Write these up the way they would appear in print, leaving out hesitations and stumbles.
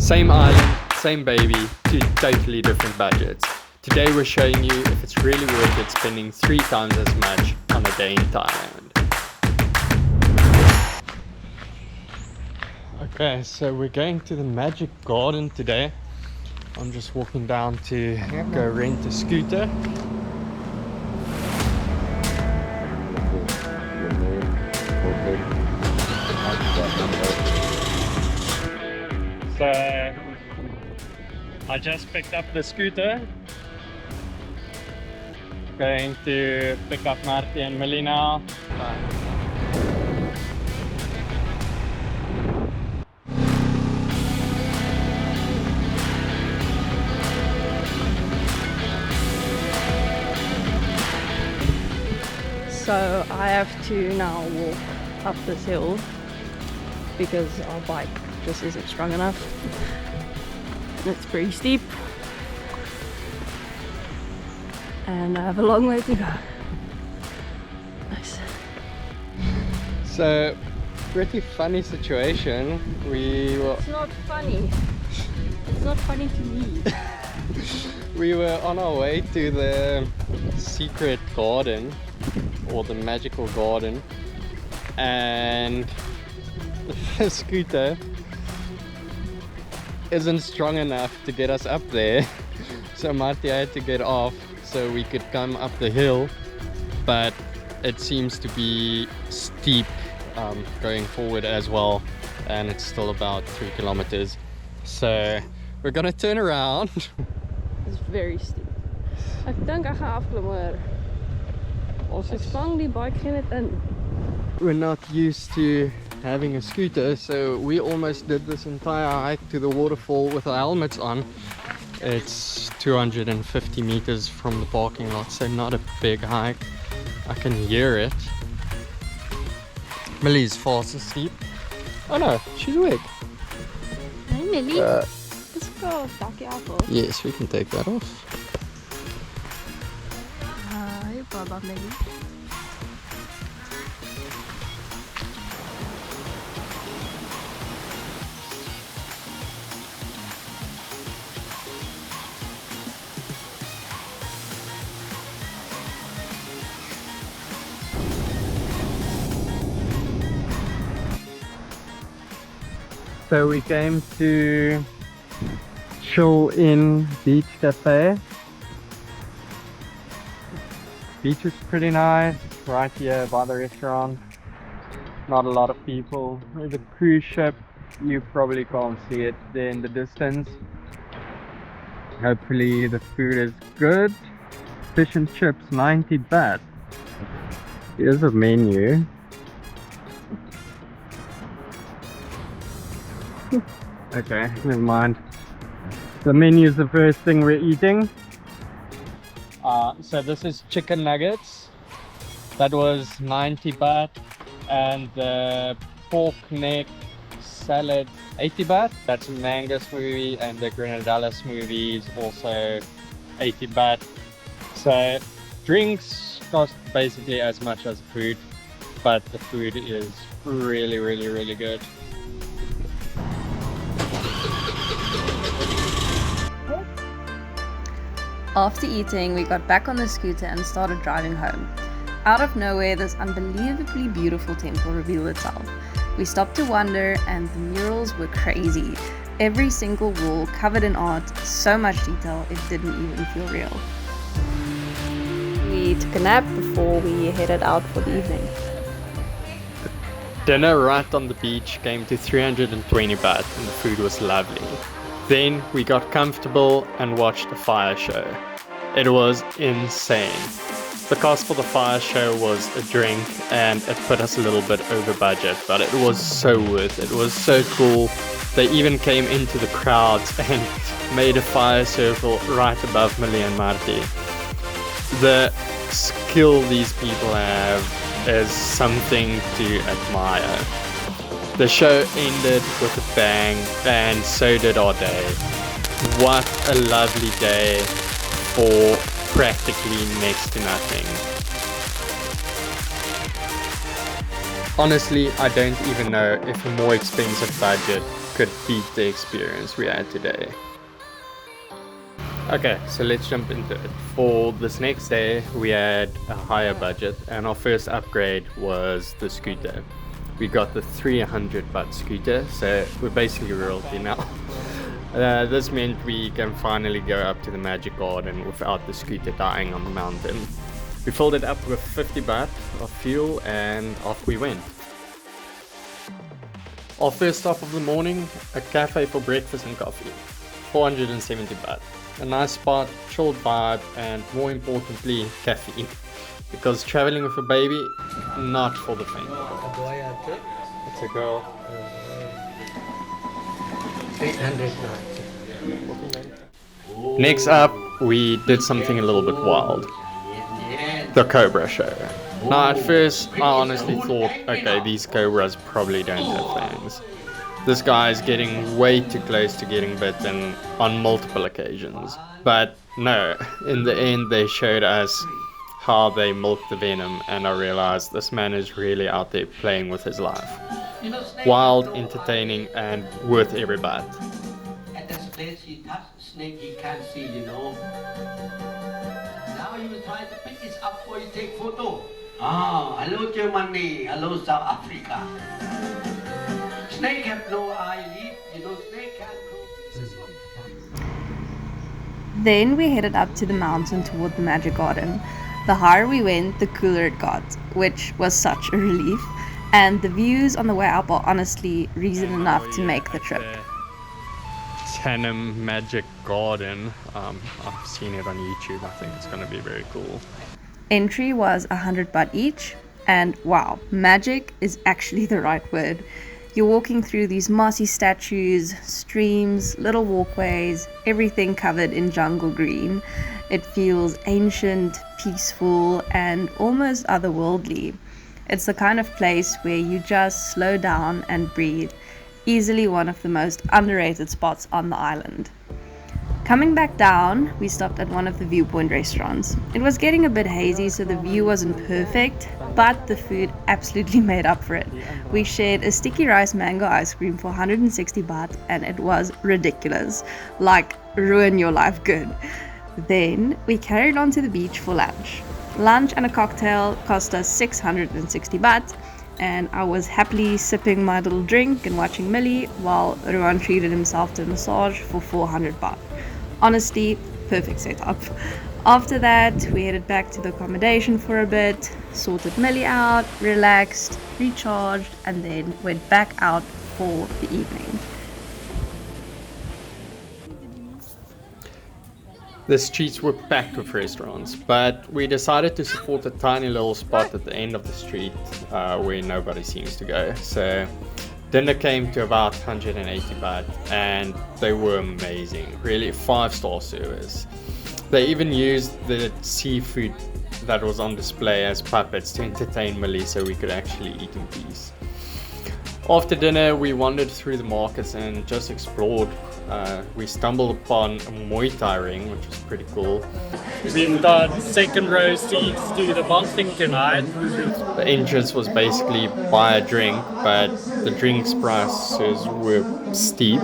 Same island, same baby, two totally different budgets. Today we're showing you if it's really worth it spending 3 times as much on a day in Thailand. Okay, so we're going to the Magic Garden today. I'm just walking down to go rent a scooter. So I just picked up the scooter. Going to pick up Marty and Millie now. So I have to now walk up this hill because our bike just isn't strong enough. It's pretty steep and I have a long way to go. Nice. So, pretty funny situation. It's not funny. It's not funny to me. We were on our way to the secret garden, or the magical garden, and the scooter isn't strong enough to get us up there. So Marty had to get off so we could come up the hill, but it seems to be steep going forward as well, and it's still about 3 kilometers. So we're gonna turn around. It's very steep. Ek dink ek gaan afklim hoor. Ek vang die bike geen net in. We're not used to having a scooter, so we almost did this entire hike to the waterfall with our helmets on. It's 250 meters from the parking lot, so not a big hike. I can hear it. Millie's fast asleep. Oh no, she's awake. Hey Millie, let's go bakkie apple. Yes, we can take that off. Hi Baba Millie. So we came to chill in beach cafe. Beach is pretty nice, right here by the restaurant. Not a lot of people. There's a cruise ship, you probably can't see it there in the distance. Hopefully the food is good. Fish and chips, 90 baht. Here's a menu. Okay, never mind. The menu is the first thing we're eating. So this is chicken nuggets. That was 90 baht. And the pork neck salad, 80 baht. That's a mango smoothie, and the grenadilla smoothie is also 80 baht. So drinks cost basically as much as food, but the food is really good. After eating, we got back on the scooter and started driving home. Out of nowhere, this unbelievably beautiful temple revealed itself. We stopped to wonder, and the murals were crazy. Every single wall covered in art, so much detail it didn't even feel real. We took a nap before we headed out for the evening. Dinner right on the beach came to 320 baht, and the food was lovely. Then we got comfortable and watched a fire show. It was insane. The cost for the fire show was a drink, and it put us a little bit over budget, but it was so worth it. It was so cool. They even came into the crowds and made a fire circle right above Millie and Marty. The skill these people have is something to admire. The show ended with a bang, and so did our day. What a lovely day for practically next to nothing. Honestly, I don't even know if a more expensive budget could beat the experience we had today. Okay, so let's jump into it. For this next day, we had a higher budget, and our first upgrade was the scooter. We got the 300 baht scooter, so we're basically royalty now. This meant we can finally go up to the Magic Garden without the scooter dying on the mountain. We filled it up with 50 baht of fuel and off we went. Our first stop of the morning, a cafe for breakfast and coffee. 470 baht. A nice spot, chilled vibe, and more importantly, caffeine. Because traveling with a baby, not for the faint. It's a girl. 800 baht. Next up, we did something a little bit wild. The cobra show. Now at first, I honestly thought, okay, these cobras probably don't have fangs. This guy is getting way too close to getting bitten on multiple occasions. But no, in the end they showed us how they milk the venom, and I realized this man is really out there playing with his life. Wild, entertaining, and worth every baht. At the stage he touched snake he can't see, you know. Now he will try to pick it up for you take photo. Hello Germany, hello South Africa. Snake have no eyelid, you know, snake can't grow. Then we headed up to the mountain toward the Magic Garden. The higher we went, the cooler it got, which was such a relief. And the views on the way up are honestly reason enough to make the trip. Tanam Magic Garden. I've seen it on YouTube. I think it's going to be very cool. Entry was 100 baht each, and wow, magic is actually the right word. You're walking through these mossy statues, streams, little walkways, everything covered in jungle green. It feels ancient, peaceful, and almost otherworldly. It's the kind of place where you just slow down and breathe. Easily one of the most underrated spots on the island. Coming back down, we stopped at one of the viewpoint restaurants. It was getting a bit hazy, so the view wasn't perfect, but the food absolutely made up for it. We shared a sticky rice mango ice cream for 160 baht, and it was ridiculous. Like, ruin your life good. Then we carried on to the beach for lunch. Lunch and a cocktail cost us 660 baht, and I was happily sipping my little drink and watching Millie while Ruan treated himself to a massage for 400 baht. Honestly, perfect setup. After that, we headed back to the accommodation for a bit, sorted Millie out, relaxed, recharged, and then went back out for the evening. The streets were packed with restaurants, but we decided to support a tiny little spot at the end of the street where nobody seems to go. So dinner came to about 180 baht, and they were amazing. Really 5-star service. They even used the seafood that was on display as puppets to entertain Millie so we could actually eat in peace. After dinner, we wandered through the markets and just explored. We stumbled upon a Muay Thai ring, which was pretty cool. We've got second row seats to the boxing tonight. The entrance was basically buy a drink, but the drinks prices were steep.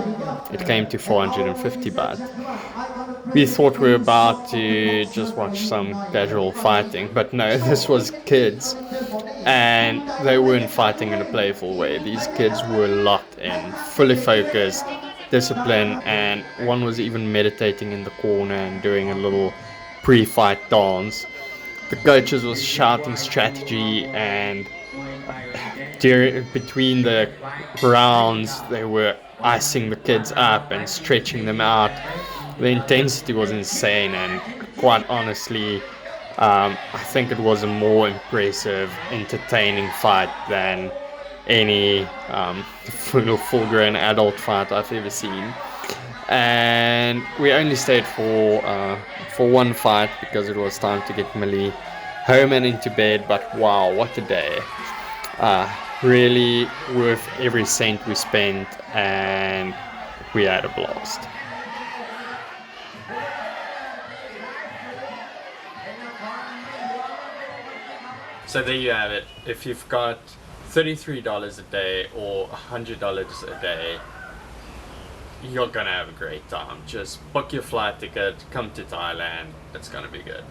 It came to 450 baht. We thought we were about to just watch some casual fighting, but no, this was kids. And they weren't fighting in a playful way. These kids were locked in, fully focused, disciplined, and one was even meditating in the corner and doing a little pre-fight dance. The coaches was shouting strategy, and between the rounds they were icing the kids up and stretching them out. The intensity was insane, and quite honestly, I think it was a more impressive, entertaining fight than any full-grown adult fight I've ever seen. And we only stayed for one fight because it was time to get Millie home and into bed. But wow, what a day! Really worth every cent we spent, and we had a blast. So there you have it. If you've got $33 a day or $100 a day, you're gonna have a great time. Just book your flight ticket, come to Thailand, it's gonna be good.